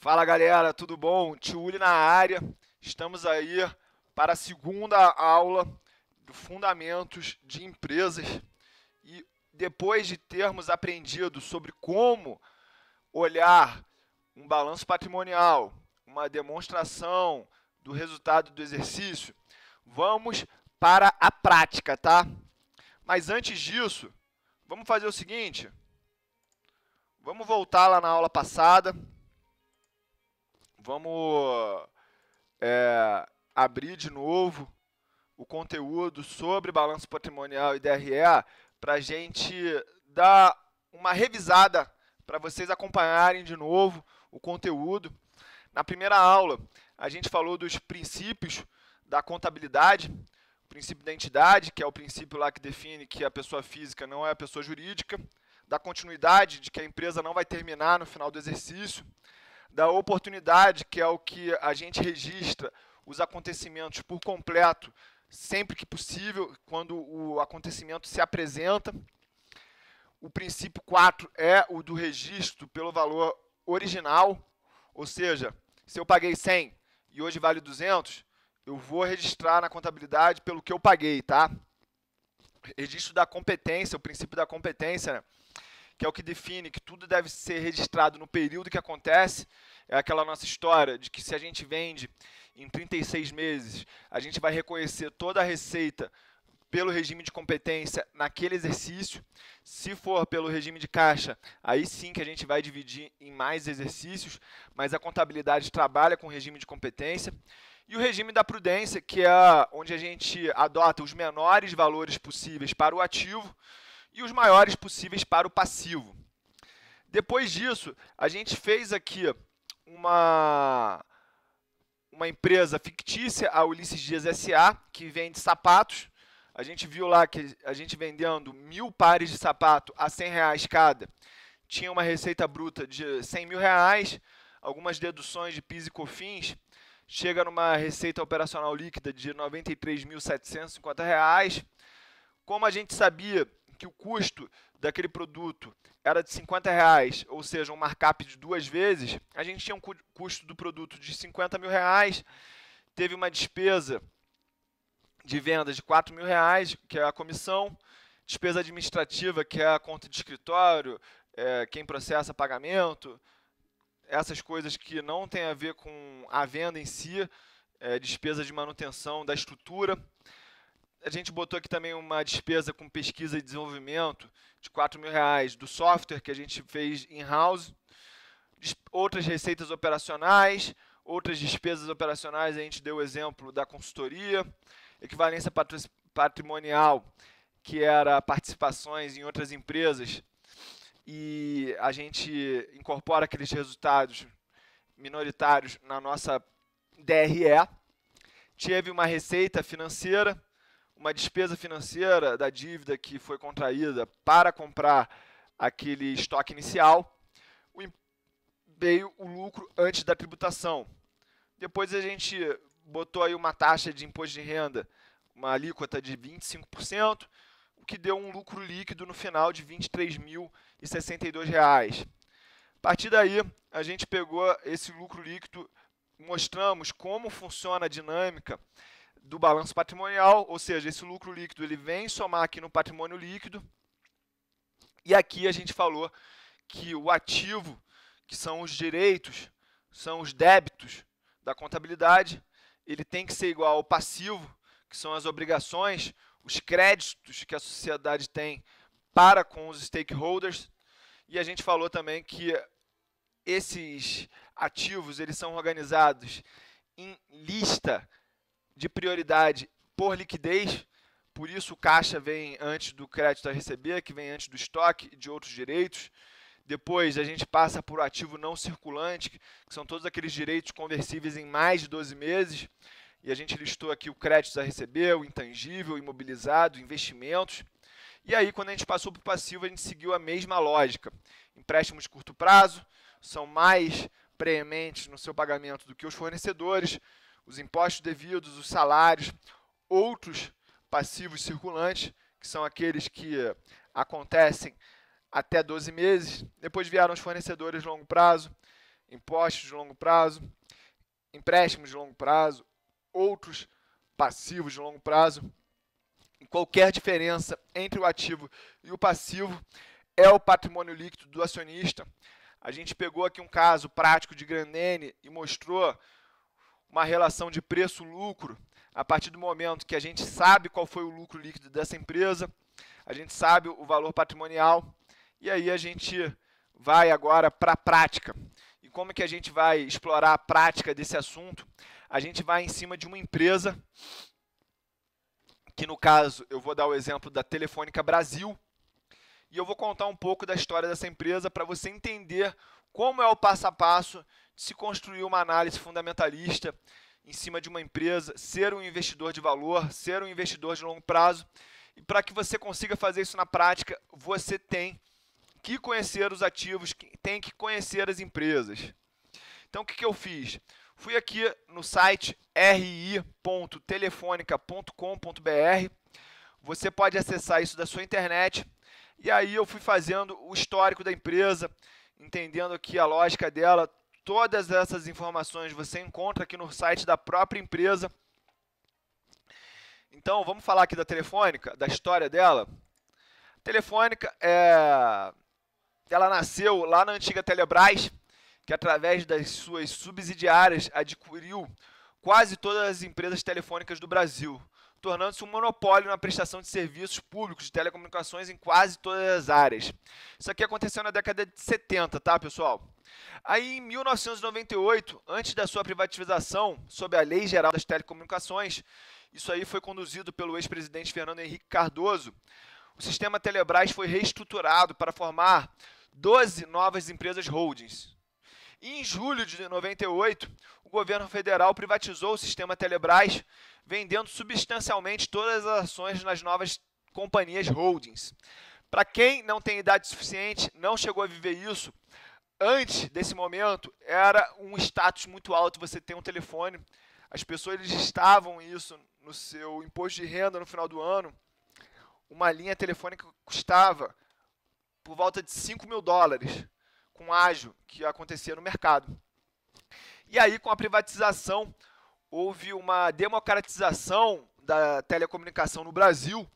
Fala galera, tudo bom? Tio Uli na área. Estamos aí para a segunda aula do Fundamentos de Empresas. E depois de termos aprendido sobre como olhar um balanço patrimonial, uma demonstração do resultado do exercício, vamos para a prática, tá? Mas antes disso, vamos fazer o seguinte: vamos voltar lá na aula passada. Vamos abrir de novo o conteúdo sobre balanço patrimonial e DRE para a gente dar uma revisada para vocês acompanharem de novo o conteúdo. Na primeira aula, a gente falou dos princípios da contabilidade, o princípio da entidade, que é o princípio lá que define que a pessoa física não é a pessoa jurídica, da continuidade, de que a empresa não vai terminar no final do exercício, da oportunidade, que é o que a gente registra os acontecimentos por completo, sempre que possível, quando o acontecimento se apresenta. O princípio 4 é o do registro pelo valor original, ou seja, se eu paguei 100 e hoje vale 200, eu vou registrar na contabilidade pelo que eu paguei, tá? Registro da competência, o princípio da competência, né? Que é o que define que tudo deve ser registrado no período que acontece. É aquela nossa história de que se a gente vende em 36 meses, a gente vai reconhecer toda a receita pelo regime de competência naquele exercício. Se for pelo regime de caixa, aí sim que a gente vai dividir em mais exercícios, mas a contabilidade trabalha com regime de competência. E o regime da prudência, que é onde a gente adota os menores valores possíveis para o ativo e os maiores possíveis para o passivo. Depois disso, a gente fez aqui uma empresa fictícia, a Ulisses Dias S.A., que vende sapatos. A gente viu lá que a gente vendendo 1.000 pares de sapato a R$100 cada, tinha uma receita bruta de R$100 mil, algumas deduções de PIS e COFINS, chega numa receita operacional líquida de R$ 93.750. Como a gente sabia que o custo daquele produto era de R$50, ou seja, um markup de 2 vezes, a gente tinha um custo do produto de R$50 mil, teve uma despesa de vendas de R$4 mil, que é a comissão, despesa administrativa, que é a conta de escritório, quem processa pagamento, essas coisas que não tem a ver com a venda em si, despesa de manutenção da estrutura. A gente botou aqui também uma despesa com pesquisa e desenvolvimento de R$4 mil do software que a gente fez in-house. Outras receitas operacionais, outras despesas operacionais, a gente deu o exemplo da consultoria. Equivalência patrimonial, que era participações em outras empresas, e a gente incorpora aqueles resultados minoritários na nossa DRE. Teve uma receita financeira, uma despesa financeira da dívida que foi contraída para comprar aquele estoque inicial, veio o lucro antes da tributação. Depois a gente botou aí uma taxa de imposto de renda, uma alíquota de 25%, o que deu um lucro líquido no final de R$ 23.062. A partir daí, a gente pegou esse lucro líquido, mostramos como funciona a dinâmica do balanço patrimonial, ou seja, esse lucro líquido ele vem somar aqui no patrimônio líquido, e aqui a gente falou que o ativo, que são os direitos, são os débitos da contabilidade, ele tem que ser igual ao passivo, que são as obrigações, os créditos que a sociedade tem para com os stakeholders, e a gente falou também que esses ativos eles são organizados em lista de prioridade por liquidez, por isso o caixa vem antes do crédito a receber, que vem antes do estoque e de outros direitos. Depois a gente passa por ativo não circulante, que são todos aqueles direitos conversíveis em mais de 12 meses. E a gente listou aqui o crédito a receber, o intangível, o imobilizado, investimentos. E aí, quando a gente passou para o passivo, a gente seguiu a mesma lógica. Empréstimos de curto prazo são mais preementes no seu pagamento do que os fornecedores, os impostos devidos, os salários, outros passivos circulantes, que são aqueles que acontecem até 12 meses. Depois vieram os fornecedores de longo prazo, impostos de longo prazo, empréstimos de longo prazo, outros passivos de longo prazo. E qualquer diferença entre o ativo e o passivo é o patrimônio líquido do acionista. A gente pegou aqui um caso prático de Grendene e mostrou uma relação de preço-lucro a partir do momento que a gente sabe qual foi o lucro líquido dessa empresa, a gente sabe o valor patrimonial, e aí a gente vai agora para a prática. E como que a gente vai explorar a prática desse assunto? A gente vai em cima de uma empresa, que no caso eu vou dar o exemplo da Telefônica Brasil, e eu vou contar um pouco da história dessa empresa para você entender como é o passo a passo de se construir uma análise fundamentalista em cima de uma empresa, ser um investidor de valor, ser um investidor de longo prazo. E para que você consiga fazer isso na prática, você tem que conhecer os ativos, tem que conhecer as empresas. Então, o que eu fiz? Fui aqui no site ri.telefonica.com.br. Você pode acessar isso da sua internet. E aí eu fui fazendo o histórico da empresa, entendendo aqui a lógica dela. Todas essas informações você encontra aqui no site da própria empresa. Então, vamos falar aqui da Telefônica, da história dela. A Telefônica, ela nasceu lá na antiga Telebrás, que através das suas subsidiárias adquiriu quase todas as empresas telefônicas do Brasil, tornando-se um monopólio na prestação de serviços públicos de telecomunicações em quase todas as áreas. Isso aqui aconteceu na década de 70, tá, pessoal? Aí, em 1998, antes da sua privatização, sob a Lei Geral das Telecomunicações, isso aí foi conduzido pelo ex-presidente Fernando Henrique Cardoso, o sistema Telebrás foi reestruturado para formar 12 novas empresas holdings. E em julho de 98, o governo federal privatizou o sistema Telebrás, vendendo substancialmente todas as ações nas novas companhias holdings. Para quem não tem idade suficiente, não chegou a viver isso, antes desse momento, era um status muito alto você ter um telefone. As pessoas listavam isso no seu imposto de renda no final do ano. Uma linha telefônica custava por volta de $5.000, com ágio que acontecia no mercado. E aí, com a privatização, houve uma democratização da telecomunicação no Brasil.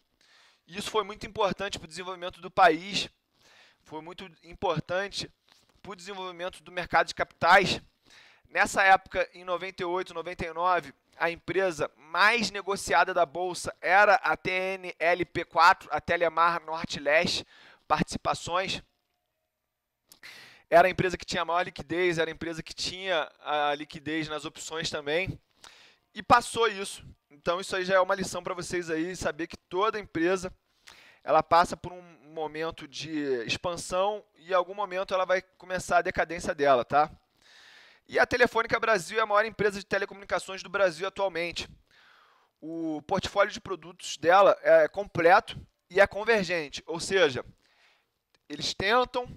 E isso foi muito importante para o desenvolvimento do país, foi muito importante para o desenvolvimento do mercado de capitais. Nessa época, em 98, 99, a empresa mais negociada da Bolsa era a TNLP4, a Telemar Norte-Leste Participações. Era a empresa que tinha a maior liquidez, era a empresa que tinha a liquidez nas opções também. E passou isso. Então, isso aí já é uma lição para vocês aí, saber que toda empresa ela passa por um momento de expansão e em algum momento ela vai começar a decadência dela, tá? E a Telefônica Brasil é a maior empresa de telecomunicações do Brasil atualmente. O portfólio de produtos dela é completo e é convergente, ou seja, eles tentam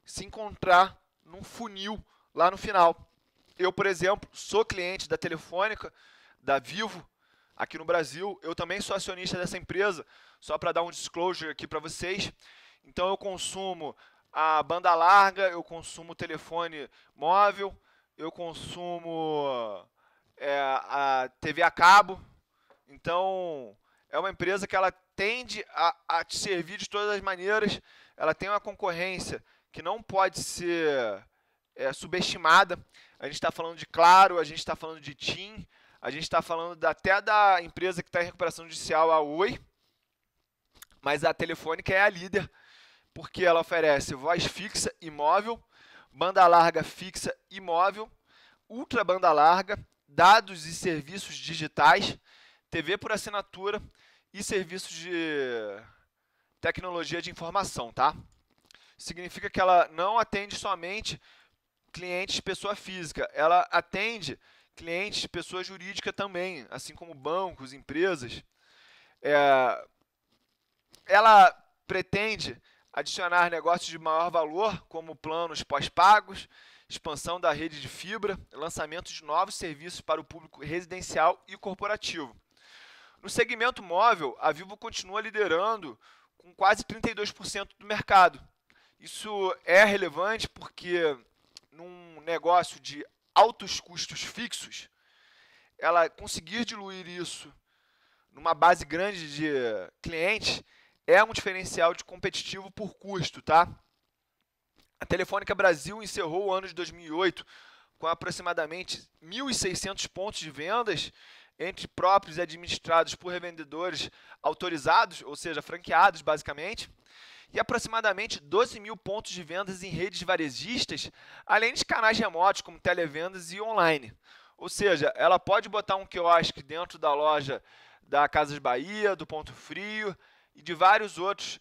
se encontrar num funil lá no final. Eu, por exemplo, sou cliente da Telefônica, da Vivo, aqui no Brasil. Eu também sou acionista dessa empresa, só para dar um disclosure aqui para vocês. Então, eu consumo a banda larga, eu consumo telefone móvel, eu consumo a TV a cabo. Então, é uma empresa que ela tende a te servir de todas as maneiras. Ela tem uma concorrência que não pode ser subestimada. A gente está falando de Claro, a gente está falando de TIM, a gente está falando até da empresa que está em recuperação judicial, a Oi, mas a Telefônica é a líder, porque ela oferece voz fixa e móvel, banda larga fixa e móvel, ultra banda larga, dados e serviços digitais, TV por assinatura e serviços de tecnologia de informação, tá? Significa que ela não atende somente clientes pessoa física, ela atende clientes pessoa jurídica também, assim como bancos, empresas. Ela pretende adicionar negócios de maior valor, como planos pós-pagos, expansão da rede de fibra, lançamento de novos serviços para o público residencial e corporativo. No segmento móvel, a Vivo continua liderando com quase 32% do mercado. Isso é relevante porque num negócio de altos custos fixos, ela conseguir diluir isso numa base grande de clientes é um diferencial de competitivo por custo, tá? A Telefônica Brasil encerrou o ano de 2008 com aproximadamente 1.600 pontos de vendas entre próprios e administrados por revendedores autorizados, ou seja, franqueados basicamente, e aproximadamente 12 mil pontos de vendas em redes varejistas, além de canais remotos como televendas e online. Ou seja, ela pode botar um quiosque dentro da loja da Casas Bahia, do Ponto Frio e de vários outros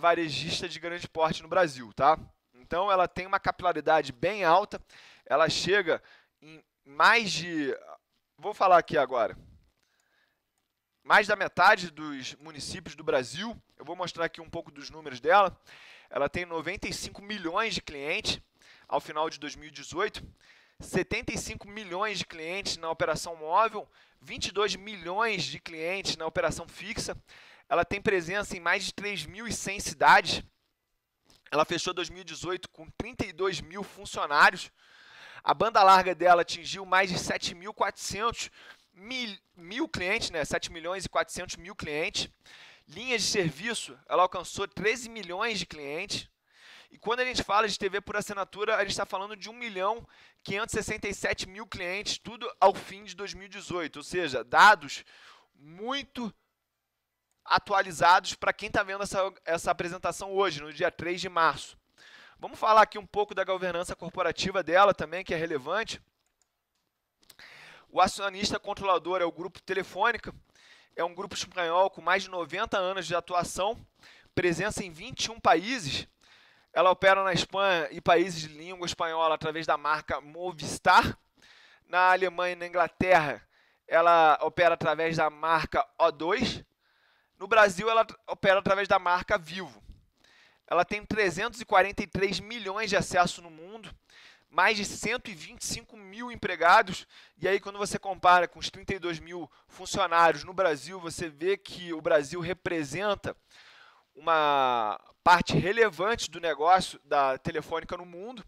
varejistas de grande porte no Brasil, tá? Então ela tem uma capilaridade bem alta, ela chega em mais de, vou falar aqui agora, mais da metade dos municípios do Brasil. Eu vou mostrar aqui um pouco dos números dela. Ela tem 95 milhões de clientes ao final de 2018, 75 milhões de clientes na operação móvel, 22 milhões de clientes na operação fixa. Ela tem presença em mais de 3.100 cidades. Ela fechou 2018 com 32 mil funcionários. A banda larga dela atingiu mais de 7.400 mil clientes, né? 7 milhões e 400 mil clientes. Linhas de serviço, ela alcançou 13 milhões de clientes. E quando a gente fala de TV por assinatura, a gente está falando de 1.567.000 clientes, tudo ao fim de 2018. Ou seja, dados muito atualizados para quem está vendo essa apresentação hoje, no dia 3 de março. Vamos falar aqui um pouco da governança corporativa dela também, que é relevante. O acionista controlador é o Grupo Telefônica, é um grupo espanhol com mais de 90 anos de atuação, presença em 21 países. Ela opera na Espanha e países de língua espanhola através da marca Movistar. Na Alemanha e na Inglaterra, ela opera através da marca O2. No Brasil, ela opera através da marca Vivo. Ela tem 343 milhões de acessos no mundo, mais de 125 mil empregados, e aí quando você compara com os 32 mil funcionários no Brasil, você vê que o Brasil representa uma parte relevante do negócio da Telefônica no mundo,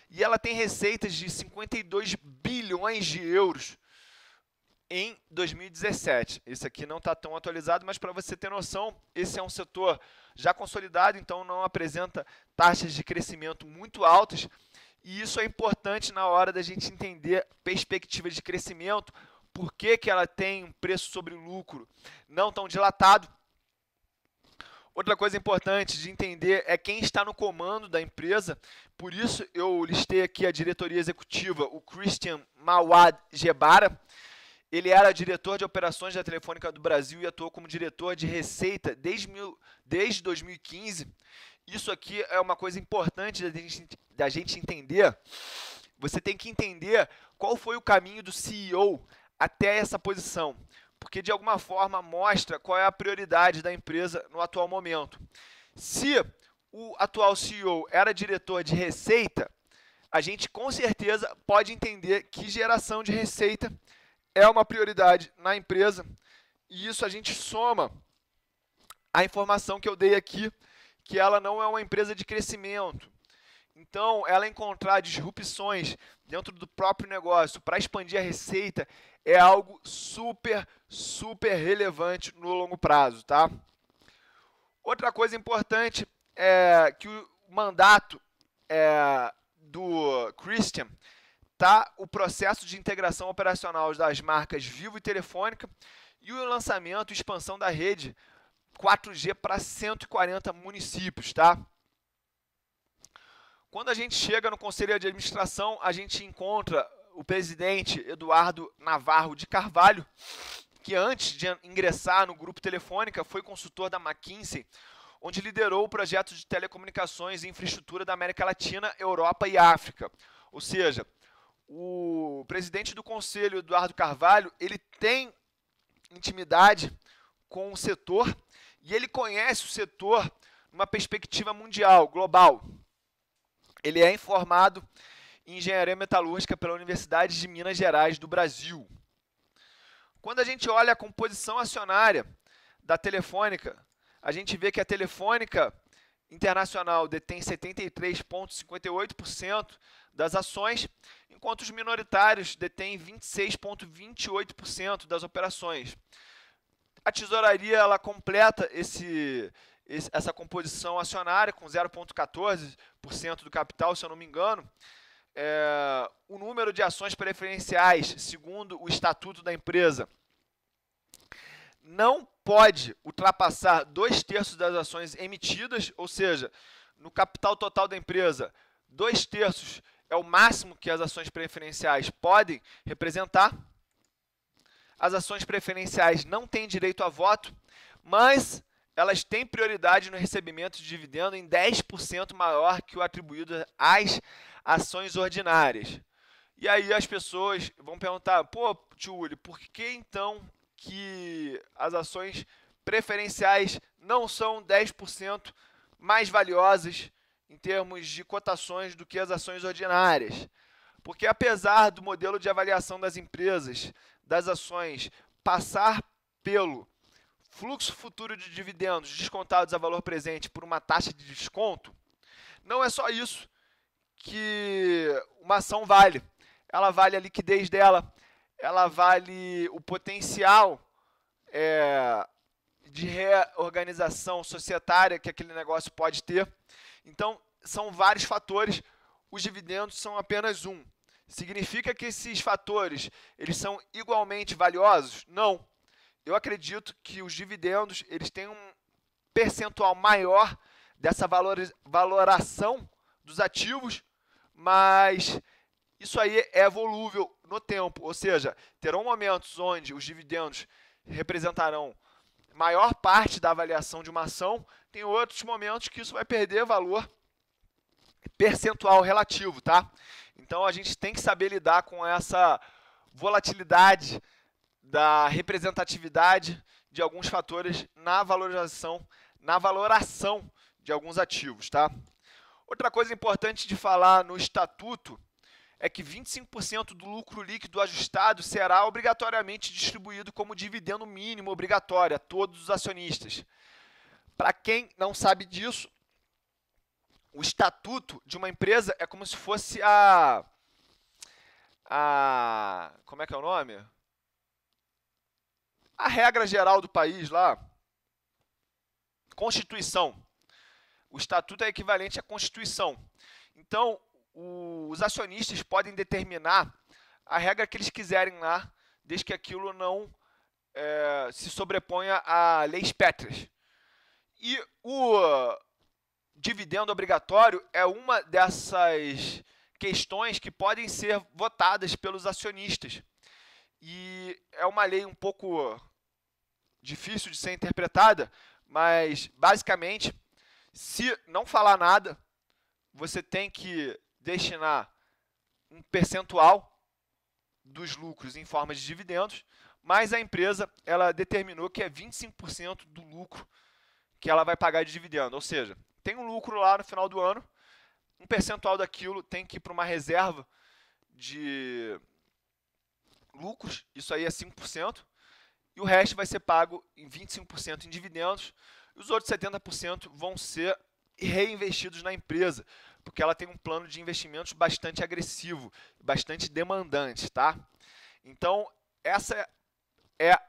e ela tem receitas de 52 bilhões de euros em 2017. Esse aqui não está tão atualizado, mas para você ter noção, esse é um setor já consolidado, então não apresenta taxas de crescimento muito altas, e isso é importante na hora da gente entender perspectiva de crescimento, por que ela tem um preço sobre lucro não tão dilatado. Outra coisa importante de entender é quem está no comando da empresa, por isso eu listei aqui a diretoria executiva, o Christian Mawad Gebara. Ele era diretor de operações da Telefônica do Brasil e atuou como diretor de receita desde 2015. Isso aqui é uma coisa importante da gente entender. Você tem que entender qual foi o caminho do CEO até essa posição, porque de alguma forma mostra qual é a prioridade da empresa no atual momento. Se o atual CEO era diretor de receita, a gente com certeza pode entender que geração de receita é uma prioridade na empresa, e isso a gente soma a informação que eu dei aqui, que ela não é uma empresa de crescimento. Então, ela encontrar disrupções dentro do próprio negócio para expandir a receita é algo super relevante no longo prazo, tá? Outra coisa importante é que o mandato do Christian tá o processo de integração operacional das marcas Vivo e Telefônica e o lançamento e expansão da rede 4G para 140 municípios, tá? Quando a gente chega no conselho de administração, a gente encontra o presidente Eduardo Navarro de Carvalho, que antes de ingressar no Grupo Telefônica foi consultor da McKinsey, onde liderou o projeto de telecomunicações e infraestrutura da América Latina, Europa e África. Ou seja, o presidente do conselho, Eduardo Carvalho, ele tem intimidade com o setor e ele conhece o setor numa perspectiva mundial, global. Ele é formado em engenharia metalúrgica pela Universidade de Minas Gerais do Brasil. Quando a gente olha a composição acionária da Telefônica, a gente vê que a Telefônica Internacional detém 73,58% das ações, enquanto os minoritários detêm 26,28% das operações. A tesouraria ela completa essa composição acionária com 0,14% do capital, se eu não me engano. O número de ações preferenciais, segundo o estatuto da empresa, não pode ultrapassar 2/3 das ações emitidas, ou seja, no capital total da empresa, 2/3 é o máximo que as ações preferenciais podem representar. As ações preferenciais não têm direito a voto, mas elas têm prioridade no recebimento de dividendo em 10% maior que o atribuído às ações ordinárias. E aí as pessoas vão perguntar, pô, tio Uli, por que então que as ações preferenciais não são 10% mais valiosas em termos de cotações do que as ações ordinárias? Porque apesar do modelo de avaliação das empresas, das ações, passar pelo fluxo futuro de dividendos descontados a valor presente por uma taxa de desconto, não é só isso que uma ação vale. Ela vale a liquidez dela, ela vale o potencial de reorganização societária que aquele negócio pode ter. Então, são vários fatores, os dividendos são apenas um. Significa que esses fatores eles são igualmente valiosos? Não. Eu acredito que os dividendos eles têm um percentual maior dessa valoração dos ativos, mas isso aí é volúvel no tempo, ou seja, terão momentos onde os dividendos representarão maior parte da avaliação de uma ação, tem outros momentos que isso vai perder valor percentual relativo, tá? Então a gente tem que saber lidar com essa volatilidade da representatividade de alguns fatores na valoração de alguns ativos, tá? Outra coisa importante de falar no estatuto é que 25% do lucro líquido ajustado será obrigatoriamente distribuído como dividendo mínimo obrigatório a todos os acionistas. Para quem não sabe disso, o estatuto de uma empresa é como se fosse como é que é o nome? A regra geral do país lá, Constituição. O estatuto é equivalente à Constituição. Então, os acionistas podem determinar a regra que eles quiserem lá, desde que aquilo não se sobreponha a leis pétreas. E o dividendo obrigatório é uma dessas questões que podem ser votadas pelos acionistas. E é uma lei um pouco difícil de ser interpretada, mas basicamente, se não falar nada, você tem que destinar um percentual dos lucros em forma de dividendos, mas a empresa ela determinou que é 25% do lucro que ela vai pagar de dividendo. Ou seja, tem um lucro lá no final do ano, um percentual daquilo tem que ir para uma reserva de lucros, isso aí é 5%, e o resto vai ser pago em 25% em dividendos, e os outros 70% vão ser reinvestidos na empresa, porque ela tem um plano de investimentos bastante agressivo, bastante demandante, tá? Então, essa é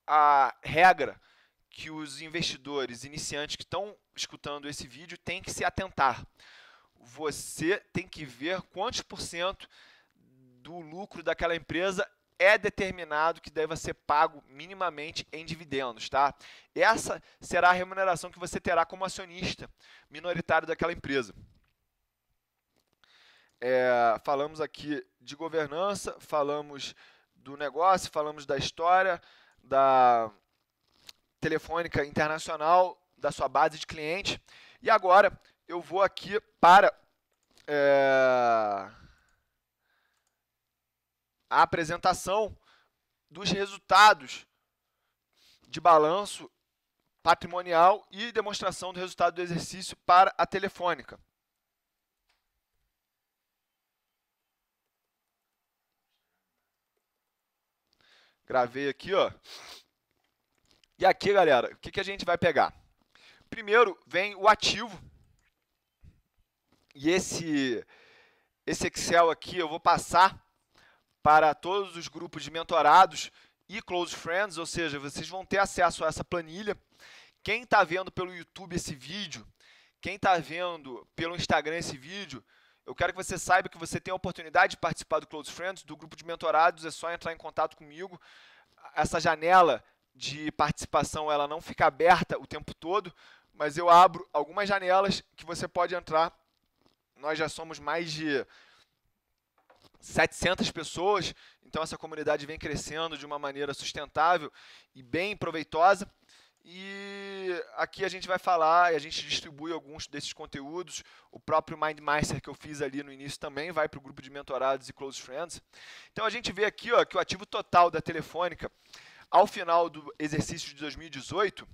a regra que os investidores iniciantes que estão escutando esse vídeo têm que se atentar. Você tem que ver quantos % do lucro daquela empresa é determinado que deva ser pago minimamente em dividendos, tá? Essa será a remuneração que você terá como acionista minoritário daquela empresa. Falamos aqui de governança, falamos do negócio, falamos da história, da Telefônica Internacional, da sua base de cliente. E agora eu vou aqui para a apresentação dos resultados de balanço patrimonial e demonstração do resultado do exercício para a Telefônica. Gravei aqui, ó. E aqui, galera, o que a gente vai pegar? Primeiro vem o ativo. E esse esse Excel aqui eu vou passar para todos os grupos de mentorados e close friends, ou seja, vocês vão ter acesso a essa planilha. Quem está vendo pelo YouTube esse vídeo, quem está vendo pelo Instagram esse vídeo, eu quero que você saiba que você tem a oportunidade de participar do Close Friends, do grupo de mentorados, é só entrar em contato comigo. Essa janela de participação ela não fica aberta o tempo todo, mas eu abro algumas janelas que você pode entrar. Nós já somos mais de 700 pessoas, então essa comunidade vem crescendo de uma maneira sustentável e bem proveitosa. E aqui a gente vai falar e a gente distribui alguns desses conteúdos. O próprio MindMeister que eu fiz ali no início também vai para o grupo de mentorados e close friends. Então a gente vê aqui ó, que o ativo total da Telefônica ao final do exercício de 2018,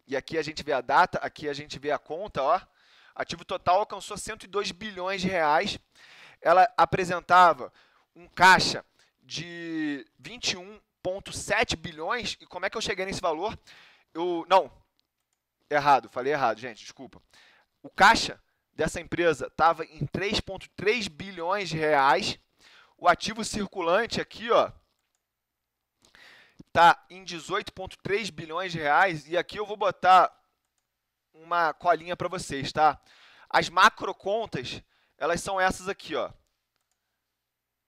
e aqui a gente vê a data, aqui a gente vê a conta, ó, ativo total alcançou 102 bilhões de reais. Ela apresentava um caixa de 21,7 bilhões. E como é que eu cheguei nesse valor? Não, falei errado, gente, desculpa. O caixa dessa empresa estava em 3,3 bilhões de reais. O ativo circulante aqui, ó, está em 18,3 bilhões de reais. E aqui eu vou botar uma colinha para vocês, tá? As macrocontas, elas são essas aqui, ó.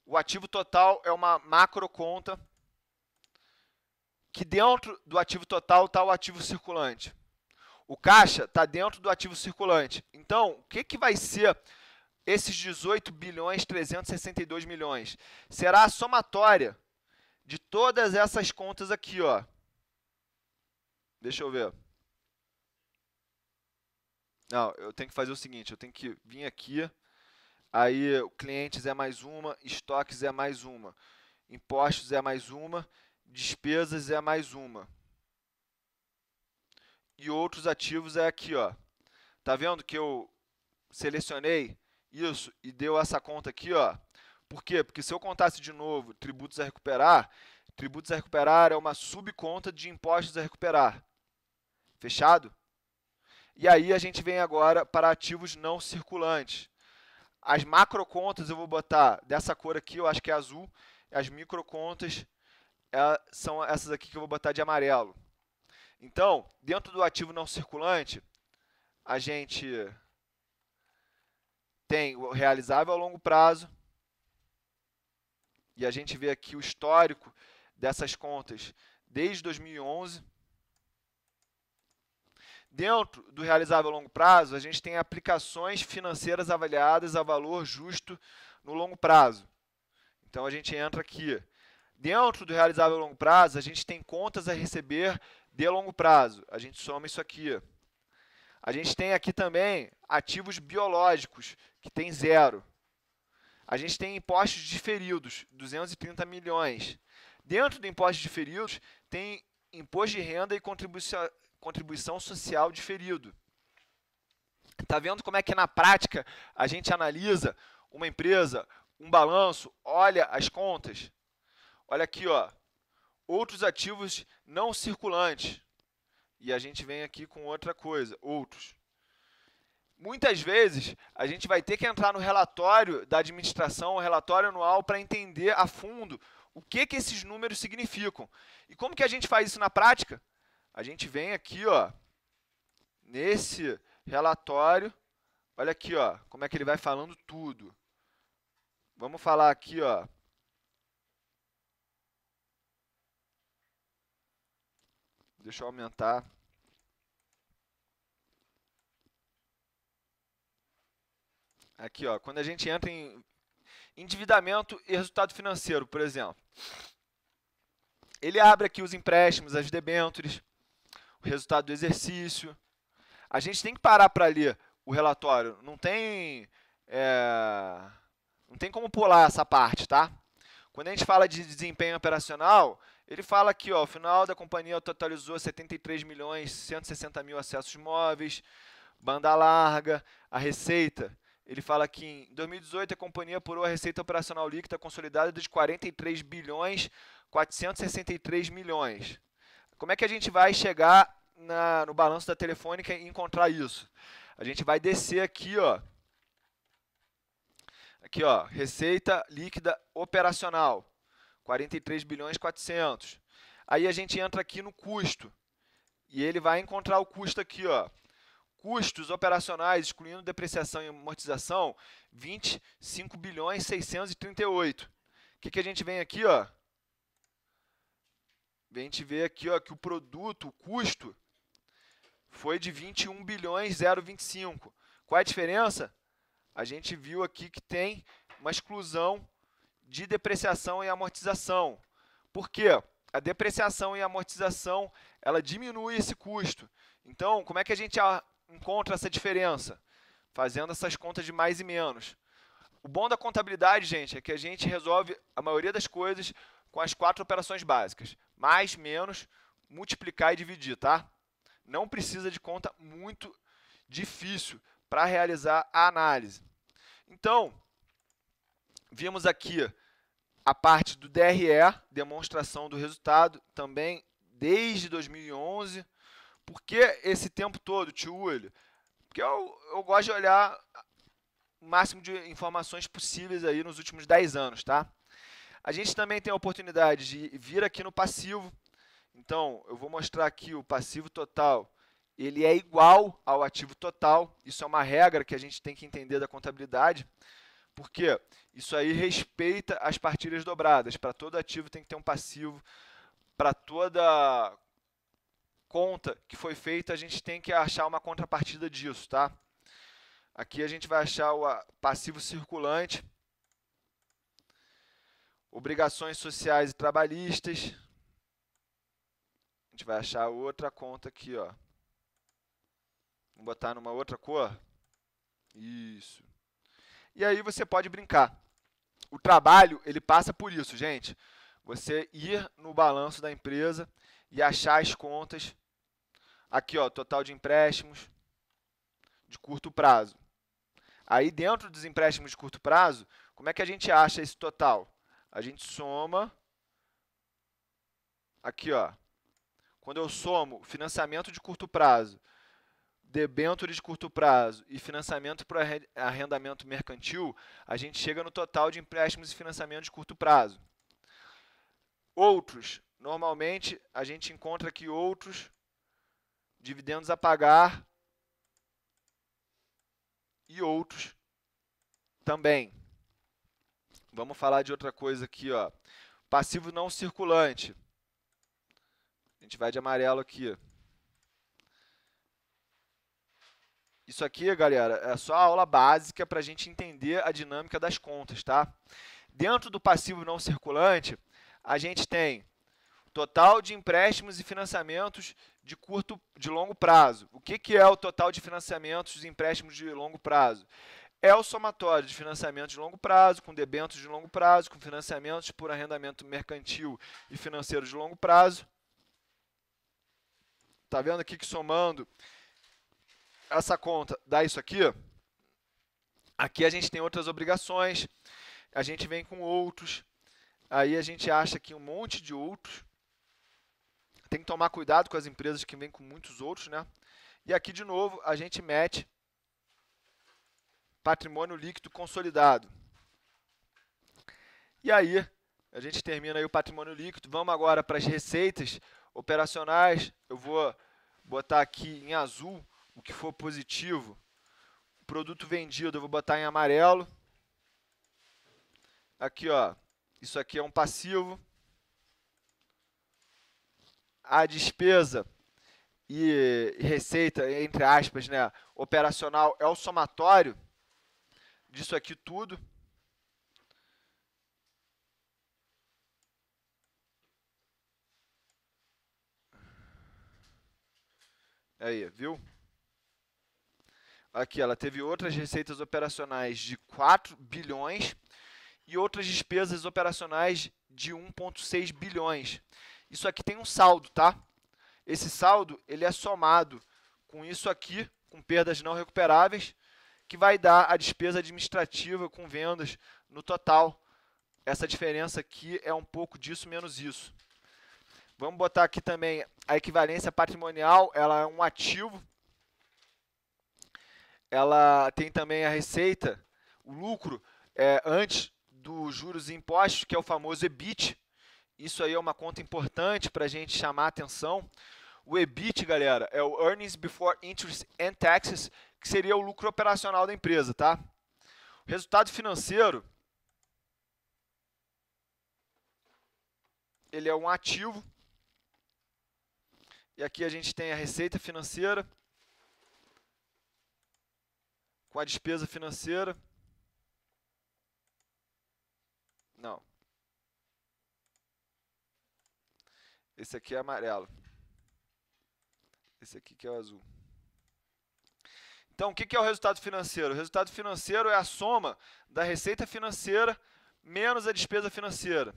O ativo total é uma macroconta que dentro do ativo total está o ativo circulante. O caixa está dentro do ativo circulante. Então, o que vai ser esses 18 bilhões 362 milhões? Será a somatória de todas essas contas aqui, ó. Deixa eu ver. Não, eu tenho que fazer o seguinte, eu tenho que vir aqui, aí clientes é mais uma, estoques é mais uma, impostos é mais uma, despesas é mais uma. E outros ativos é aqui, ó. Tá vendo que eu selecionei isso e deu essa conta aqui, ó. Por quê? Porque se eu contasse de novo tributos a recuperar é uma subconta de impostos a recuperar. Fechado? E aí a gente vem agora para ativos não circulantes. As macrocontas eu vou botar dessa cor aqui, eu acho que é azul. As microcontas são essas aqui que eu vou botar de amarelo. Então, dentro do ativo não circulante, a gente tem o realizável a longo prazo. E a gente vê aqui o histórico dessas contas desde 2011. Dentro do realizável a longo prazo, a gente tem aplicações financeiras avaliadas a valor justo no longo prazo. Então, a gente entra aqui. Dentro do realizável a longo prazo, a gente tem contas a receber de longo prazo. A gente soma isso aqui. A gente tem aqui também ativos biológicos, que tem 0. A gente tem impostos diferidos, 230 milhões. Dentro do imposto diferidos, tem imposto de renda e contribuição social diferido. Está vendo como é que na prática a gente analisa uma empresa, um balanço, olha as contas? Olha aqui, ó, outros ativos não circulantes. E a gente vem aqui com outra coisa, outros. Muitas vezes, a gente vai ter que entrar no relatório da administração, o relatório anual, para entender a fundo o que esses números significam. E como que a gente faz isso na prática? A gente vem aqui, ó, nesse relatório, olha aqui, ó, como é que ele vai falando tudo. Vamos falar aqui, ó. Deixa eu aumentar. Aqui, ó, quando a gente entra em endividamento e resultado financeiro, por exemplo. Ele abre aqui os empréstimos, as debêntures, o resultado do exercício. A gente tem que parar para ler o relatório. Não tem como pular essa parte, tá? Quando a gente fala de desempenho operacional, ele fala aqui, ó, ao final da companhia totalizou 73.160.000 acessos móveis, banda larga, a receita. Ele fala que em 2018 a companhia apurou a receita operacional líquida consolidada de 43 bilhões 463 milhões. Como é que a gente vai chegar no balanço da Telefônica e encontrar isso? A gente vai descer aqui, ó, Aqui, ó, receita líquida operacional, 43 bilhões 400. Aí a gente entra aqui no custo, e ele vai encontrar o custo aqui, ó. Custos operacionais, excluindo depreciação e amortização, 25 bilhões 638. O que a gente vem aqui, ó? A gente vê aqui, ó, que o produto, o custo, foi de 21 bilhões 025. Qual é a diferença? A gente viu aqui que tem uma exclusão de depreciação e amortização. Por quê? A depreciação e amortização, ela diminui esse custo. Então, como é que a gente encontra essa diferença? Fazendo essas contas de mais e menos. O bom da contabilidade, gente, é que a gente resolve a maioria das coisas com as 4 operações básicas. Mais, menos, multiplicar e dividir, tá? Não precisa de conta muito difícil para realizar a análise. Então, vimos aqui a parte do DRE, demonstração do resultado, também desde 2011. Por que esse tempo todo, tio William? Porque eu gosto de olhar o máximo de informações possíveis aí nos últimos 10 anos, tá? A gente também tem a oportunidade de vir aqui no passivo. Então, eu vou mostrar aqui o passivo total. Ele é igual ao ativo total. Isso é uma regra que a gente tem que entender da contabilidade. Porque isso aí respeita as partilhas dobradas. Para todo ativo tem que ter um passivo. Para toda conta que foi feita, a gente tem que achar uma contrapartida disso, tá? Aqui a gente vai achar o passivo circulante, obrigações sociais e trabalhistas. A gente vai achar outra conta aqui, ó. Vamos botar numa outra cor. Isso. E aí você pode brincar. O trabalho, ele passa por isso, gente. Você ir no balanço da empresa e achar as contas. Aqui, ó, total de empréstimos de curto prazo. Aí, dentro dos empréstimos de curto prazo, como é que a gente acha esse total? A gente soma. Aqui, ó. Quando eu somo financiamento de curto prazo, debênture de curto prazo e financiamento para arrendamento mercantil, a gente chega no total de empréstimos e financiamento de curto prazo. Outros, normalmente a gente encontra aqui outros, dividendos a pagar e outros também. Vamos falar de outra coisa aqui, ó. Passivo não circulante. A gente vai de amarelo aqui. Isso aqui, galera, é só a aula básica para a gente entender a dinâmica das contas, tá? Dentro do passivo não circulante, a gente tem total de empréstimos e financiamentos de longo prazo. O que é o total de financiamentos e empréstimos de longo prazo? É o somatório de financiamentos de longo prazo, com debêntures de longo prazo, com financiamentos por arrendamento mercantil e financeiro de longo prazo. Tá vendo aqui que somando essa conta dá isso aqui? Aqui a gente tem outras obrigações, a gente vem com outros, aí a gente acha aqui um monte de outros. Tem que tomar cuidado com as empresas que vêm com muitos outros, né? E aqui, de novo, a gente mete patrimônio líquido consolidado. E aí, a gente termina aí o patrimônio líquido. Vamos agora para as receitas operacionais. Eu vou botar aqui em azul o que for positivo. O produto vendido eu vou botar em amarelo. Aqui, ó, isso aqui é um passivo. A despesa e receita, entre aspas, né, operacional, é o somatório disso aqui tudo. Aí, viu? Aqui, ela teve outras receitas operacionais de 4 bilhões e outras despesas operacionais de 1,6 bilhões. Isso aqui tem um saldo, tá? Esse saldo, ele é somado com isso aqui, com perdas não recuperáveis, que vai dar a despesa administrativa com vendas no total. Essa diferença aqui é um pouco disso menos isso. Vamos botar aqui também a equivalência patrimonial, ela é um ativo. Ela tem também a receita, o lucro antes dos juros e impostos, que é o famoso EBIT. Isso aí é uma conta importante para a gente chamar a atenção. O EBIT, galera, é o Earnings Before Interest and Taxes, que seria o lucro operacional da empresa, tá? O resultado financeiro, ele é um ativo. E aqui a gente tem a receita financeira com a despesa financeira. Não. Esse aqui é amarelo. Esse aqui que é o azul. Então, o que é o resultado financeiro? O resultado financeiro é a soma da receita financeira menos a despesa financeira.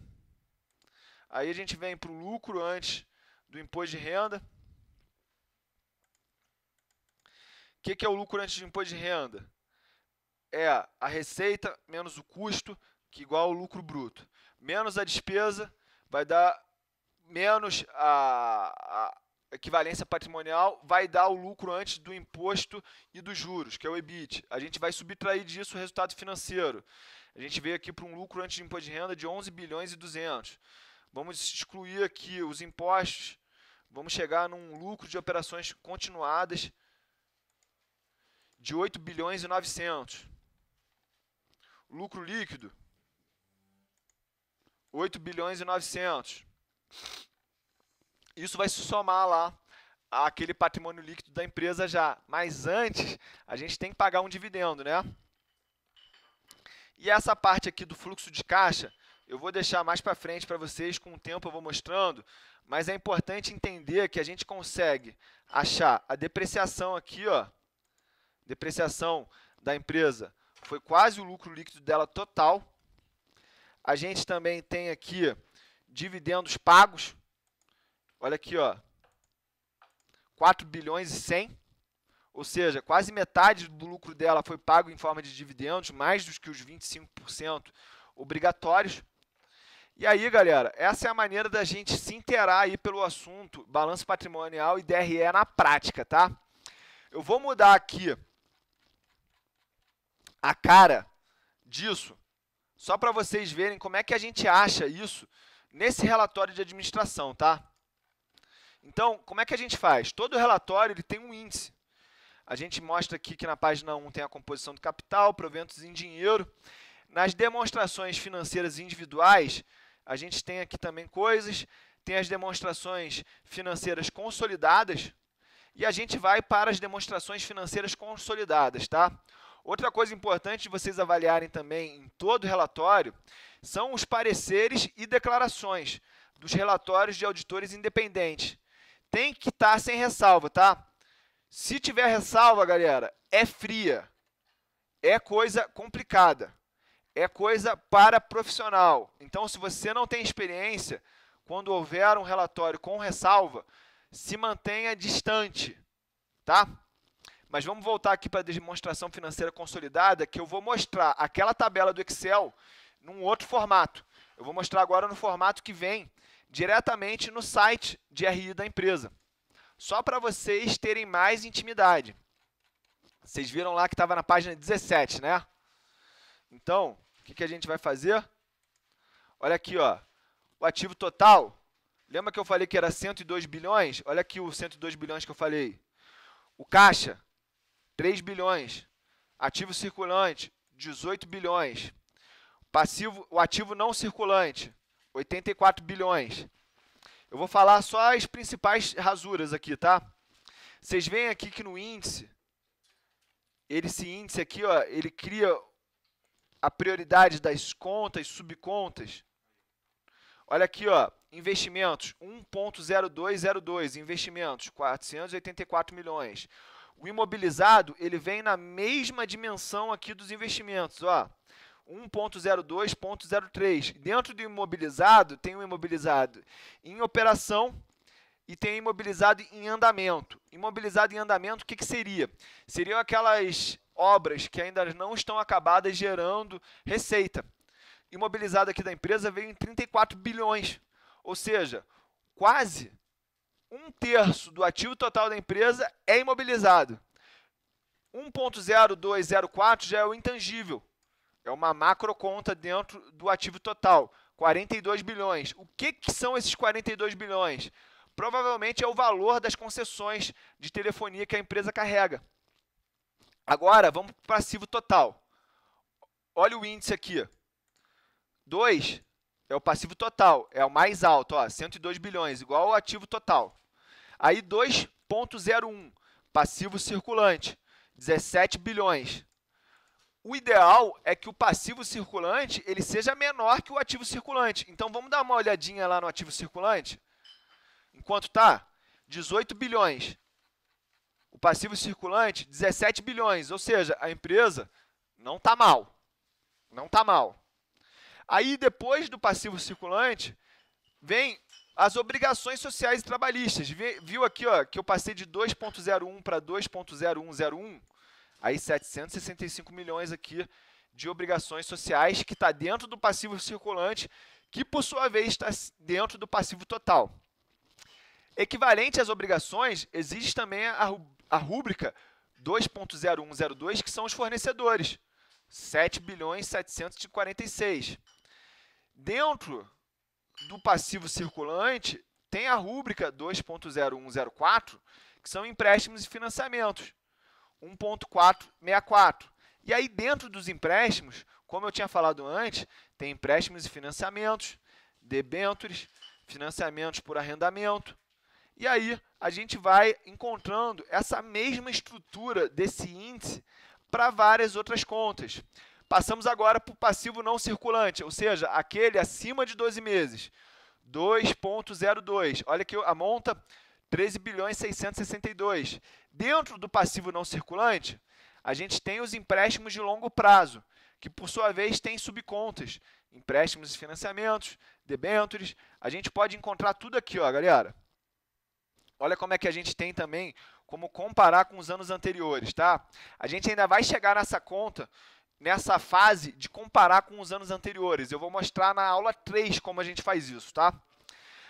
Aí a gente vem para o lucro antes do imposto de renda. O que é o lucro antes do imposto de renda? É a receita menos o custo, que é igual ao lucro bruto. Menos a despesa vai dar menos a equivalência patrimonial, vai dar o lucro antes do imposto e dos juros, que é o EBIT. A gente vai subtrair disso o resultado financeiro. A gente veio aqui para um lucro antes do imposto de renda de 11 bilhões e 200. Vamos excluir aqui os impostos. Vamos chegar num lucro de operações continuadas de 8 bilhões e 900. Lucro líquido, 8 bilhões e 900. Isso vai se somar lá àquele patrimônio líquido da empresa já. Mas antes, a gente tem que pagar um dividendo, né? E essa parte aqui do fluxo de caixa, eu vou deixar mais para frente para vocês, com o tempo eu vou mostrando, mas é importante entender que a gente consegue achar a depreciação aqui, ó, depreciação da empresa foi quase o lucro líquido dela total. A gente também tem aqui dividendos pagos. Olha aqui, ó, 4 bilhões e 100, ou seja, quase metade do lucro dela foi pago em forma de dividendos, mais do que os 25% obrigatórios. E aí, galera, essa é a maneira da gente se inteirar aí pelo assunto balanço patrimonial e DRE na prática, tá? Eu vou mudar aqui a cara disso, só para vocês verem como é que a gente acha isso nesse relatório de administração, tá? Então, como é que a gente faz? Todo relatório ele tem um índice. A gente mostra aqui que na página 1 tem a composição do capital, proventos em dinheiro. Nas demonstrações financeiras individuais, a gente tem aqui também coisas, tem as demonstrações financeiras consolidadas e a gente vai para as demonstrações financeiras consolidadas, tá? Outra coisa importante de vocês avaliarem também em todo relatório são os pareceres e declarações dos relatórios de auditores independentes. Tem que estar sem ressalva, tá? Se tiver ressalva, galera, é fria, é coisa complicada, é coisa para profissional. Então, se você não tem experiência, quando houver um relatório com ressalva, se mantenha distante, tá? Mas vamos voltar aqui para a demonstração financeira consolidada, que eu vou mostrar aquela tabela do Excel num outro formato. Eu vou mostrar agora no formato que vem diretamente no site de RI da empresa. Só para vocês terem mais intimidade. Vocês viram lá que estava na página 17, né? Então, o que a gente vai fazer? Olha aqui, ó, o ativo total. Lembra que eu falei que era 102 bilhões? Olha aqui o 102 bilhões que eu falei. O caixa, 3 bilhões. Ativo circulante, 18 bilhões. Passivo, o ativo não circulante, 84 bilhões. Eu vou falar só as principais rasuras aqui, tá? Vocês veem aqui que no índice, esse índice aqui, ó, ele cria a prioridade das contas, subcontas. Olha aqui, ó, investimentos, 1.0202, investimentos, 484 milhões. O imobilizado, ele vem na mesma dimensão aqui dos investimentos, ó. 1.02.03. Dentro do imobilizado, tem o imobilizado em operação e tem o imobilizado em andamento. Imobilizado em andamento, o que seria? Seriam aquelas obras que ainda não estão acabadas gerando receita. Imobilizado aqui da empresa veio em 34 bilhões, ou seja, quase 1/3 do ativo total da empresa é imobilizado. 1.0204 já é o intangível. É uma macroconta dentro do ativo total, 42 bilhões. O que são esses 42 bilhões? Provavelmente é o valor das concessões de telefonia que a empresa carrega. Agora, vamos para o passivo total. Olha o índice aqui. 2 é o passivo total, é o mais alto, ó, 102 bilhões, igual ao ativo total. Aí 2,01, passivo circulante, 17 bilhões. O ideal é que o passivo circulante ele seja menor que o ativo circulante. Então, vamos dar uma olhadinha lá no ativo circulante. Enquanto está, 18 bilhões. O passivo circulante, 17 bilhões. Ou seja, a empresa não está mal. Não está mal. Aí, depois do passivo circulante, vem as obrigações sociais e trabalhistas. Viu aqui ó, que eu passei de 2,01 para 2,0101? Aí 765 milhões aqui de obrigações sociais que está dentro do passivo circulante, que por sua vez está dentro do passivo total. Equivalente às obrigações, existe também a rúbrica 2,0102, que são os fornecedores, 7 bilhões 746. Dentro do passivo circulante, tem a rúbrica 2,0104, que são empréstimos e financiamentos, 1,464. E aí, dentro dos empréstimos, como eu tinha falado antes, tem empréstimos e financiamentos, debêntures, financiamentos por arrendamento. E aí, a gente vai encontrando essa mesma estrutura desse índice para várias outras contas. Passamos agora para o passivo não circulante, ou seja, aquele acima de 12 meses, 2,02. Olha aqui a monta, 13 bilhões 662. Dentro do passivo não circulante, a gente tem os empréstimos de longo prazo, que por sua vez tem subcontas, empréstimos e financiamentos, debêntures. A gente pode encontrar tudo aqui, ó, galera. Olha como é que a gente tem também como comparar com os anos anteriores, tá? A gente ainda vai chegar nessa conta, nessa fase de comparar com os anos anteriores. Eu vou mostrar na aula 3 como a gente faz isso, tá?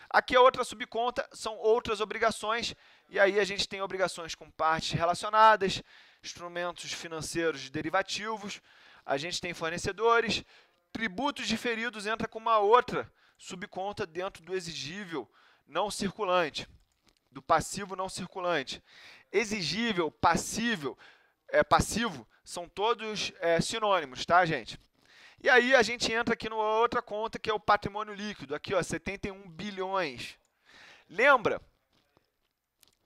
Aqui a outra subconta são outras obrigações, e aí a gente tem obrigações com partes relacionadas, instrumentos financeiros derivativos, a gente tem fornecedores, tributos diferidos entra com uma outra subconta dentro do exigível não circulante, do passivo não circulante. Exigível, passivo, são todos sinônimos, tá, gente? E aí a gente entra aqui numa outra conta que é o patrimônio líquido, aqui ó, 71 bilhões. Lembra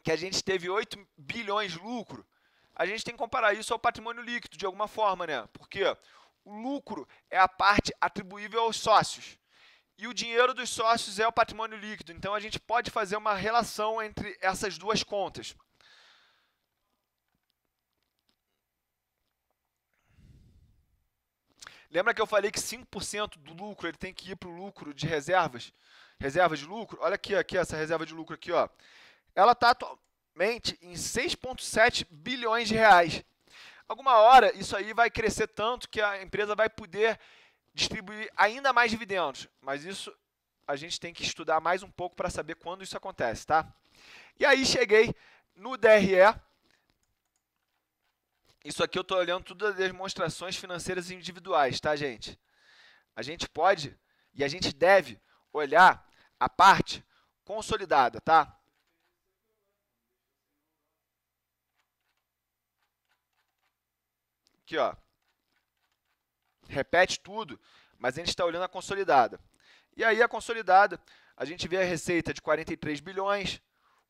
que a gente teve 8 bilhões de lucro? A gente tem que comparar isso ao patrimônio líquido de alguma forma, né? Porque o lucro é a parte atribuível aos sócios. E o dinheiro dos sócios é o patrimônio líquido. Então a gente pode fazer uma relação entre essas duas contas. Lembra que eu falei que 5% do lucro ele tem que ir para o lucro de reservas? Reserva de lucro? Olha aqui essa reserva de lucro aqui, ó. Ela está atualmente em 6,7 bilhões de reais. Alguma hora isso aí vai crescer tanto que a empresa vai poder distribuir ainda mais dividendos. Mas isso a gente tem que estudar mais um pouco para saber quando isso acontece, tá? E aí cheguei no DRE. Isso aqui eu estou olhando tudo as demonstrações financeiras individuais, tá, gente? A gente pode e a gente deve olhar a parte consolidada, tá? Aqui, ó. Repete tudo, mas a gente está olhando a consolidada. E aí a consolidada, a gente vê a receita de 43 bilhões,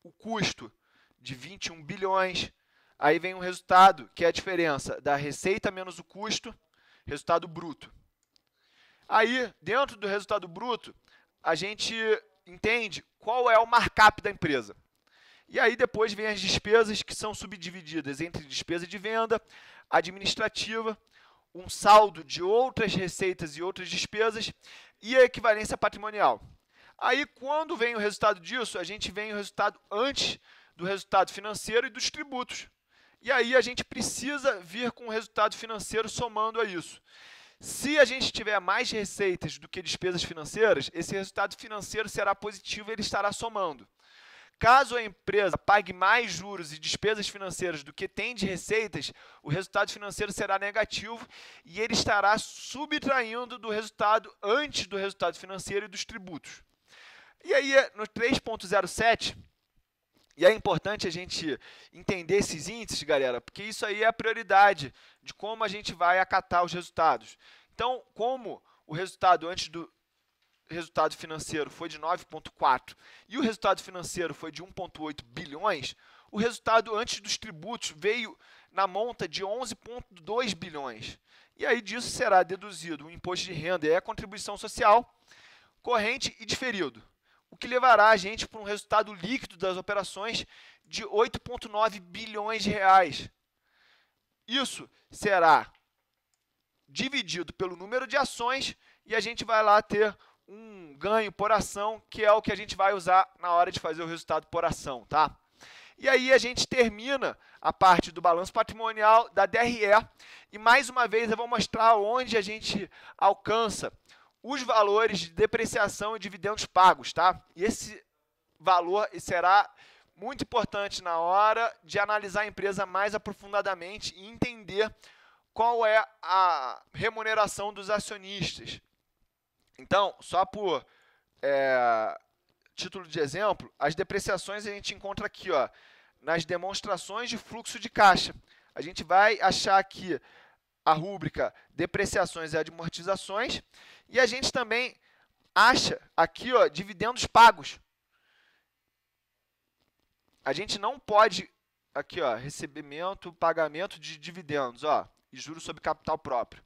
o custo de 21 bilhões, aí vem um resultado, que é a diferença da receita menos o custo, resultado bruto. Aí, dentro do resultado bruto, a gente entende qual é o markup da empresa. E aí depois vem as despesas, que são subdivididas entre despesa de venda, administrativa, um saldo de outras receitas e outras despesas e a equivalência patrimonial. Aí, quando vem o resultado disso, a gente vem o resultado antes do resultado financeiro e dos tributos. E aí a gente precisa vir com o resultado financeiro somando a isso. Se a gente tiver mais receitas do que despesas financeiras, esse resultado financeiro será positivo e ele estará somando. Caso a empresa pague mais juros e despesas financeiras do que tem de receitas, o resultado financeiro será negativo e ele estará subtraindo do resultado antes do resultado financeiro e dos tributos. E aí, no 3.07, e é importante a gente entender esses índices, galera, porque isso aí é a prioridade de como a gente vai acatar os resultados. Então, como o resultado antes do resultado financeiro foi de 9,4 e o resultado financeiro foi de 1,8 bilhões, o resultado antes dos tributos veio na monta de 11,2 bilhões. E aí disso será deduzido o imposto de renda e a contribuição social, corrente e diferido, o que levará a gente para um resultado líquido das operações de 8,9 bilhões de reais. Isso será dividido pelo número de ações e a gente vai lá ter um ganho por ação, que é o que a gente vai usar na hora de fazer o resultado por ação, tá? E aí a gente termina a parte do balanço patrimonial da DRE e mais uma vez eu vou mostrar onde a gente alcança os valores de depreciação e dividendos pagos, tá? E esse valor será muito importante na hora de analisar a empresa mais aprofundadamente e entender qual é a remuneração dos acionistas. Então, só por título de exemplo, as depreciações a gente encontra aqui, ó, nas demonstrações de fluxo de caixa. A gente vai achar aqui a rúbrica depreciações e amortizações e a gente também acha aqui, ó, dividendos pagos. A gente não pode, aqui, ó, recebimento, pagamento de dividendos, ó, e juros sobre capital próprio.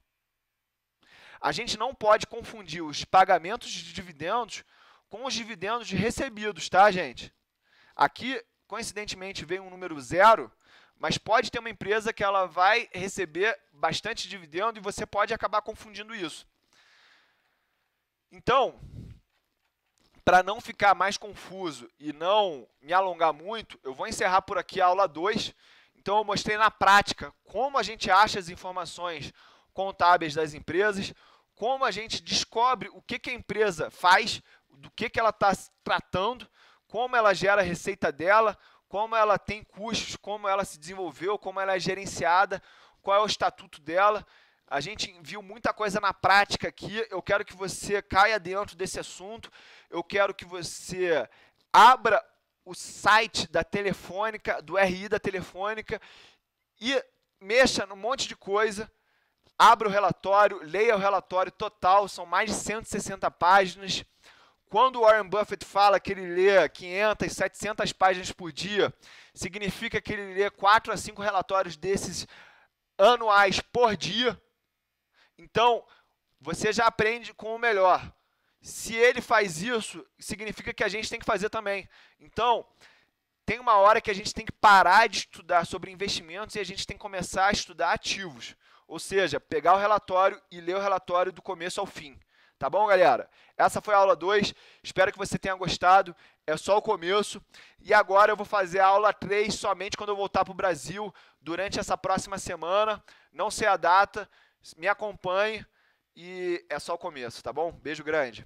A gente não pode confundir os pagamentos de dividendos com os dividendos recebidos, tá, gente? Aqui, coincidentemente, veio um número 0, mas pode ter uma empresa que ela vai receber bastante dividendo e você pode acabar confundindo isso. Então, para não ficar mais confuso e não me alongar muito, eu vou encerrar por aqui a aula 2. Então, eu mostrei na prática como a gente acha as informações contábeis das empresas, como a gente descobre o que a empresa faz, do que ela está tratando, como ela gera a receita dela, como ela tem custos, como ela se desenvolveu, como ela é gerenciada, qual é o estatuto dela. A gente viu muita coisa na prática aqui. Eu quero que você caia dentro desse assunto. Eu quero que você abra o site da Telefônica, do RI da Telefônica e mexa num monte de coisa. Abra o relatório, leia o relatório total, são mais de 160 páginas. Quando o Warren Buffett fala que ele lê 500, 700 páginas por dia, significa que ele lê 4 a 5 relatórios desses anuais por dia. Então, você já aprende com o melhor. Se ele faz isso, significa que a gente tem que fazer também. Então, tem uma hora que a gente tem que parar de estudar sobre investimentos e a gente tem que começar a estudar ativos. Ou seja, pegar o relatório e ler o relatório do começo ao fim. Tá bom, galera? Essa foi a aula 2. Espero que você tenha gostado. É só o começo. E agora eu vou fazer a aula 3 somente quando eu voltar para o Brasil, durante essa próxima semana. Não sei a data. Me acompanhe. E é só o começo, tá bom? Beijo grande.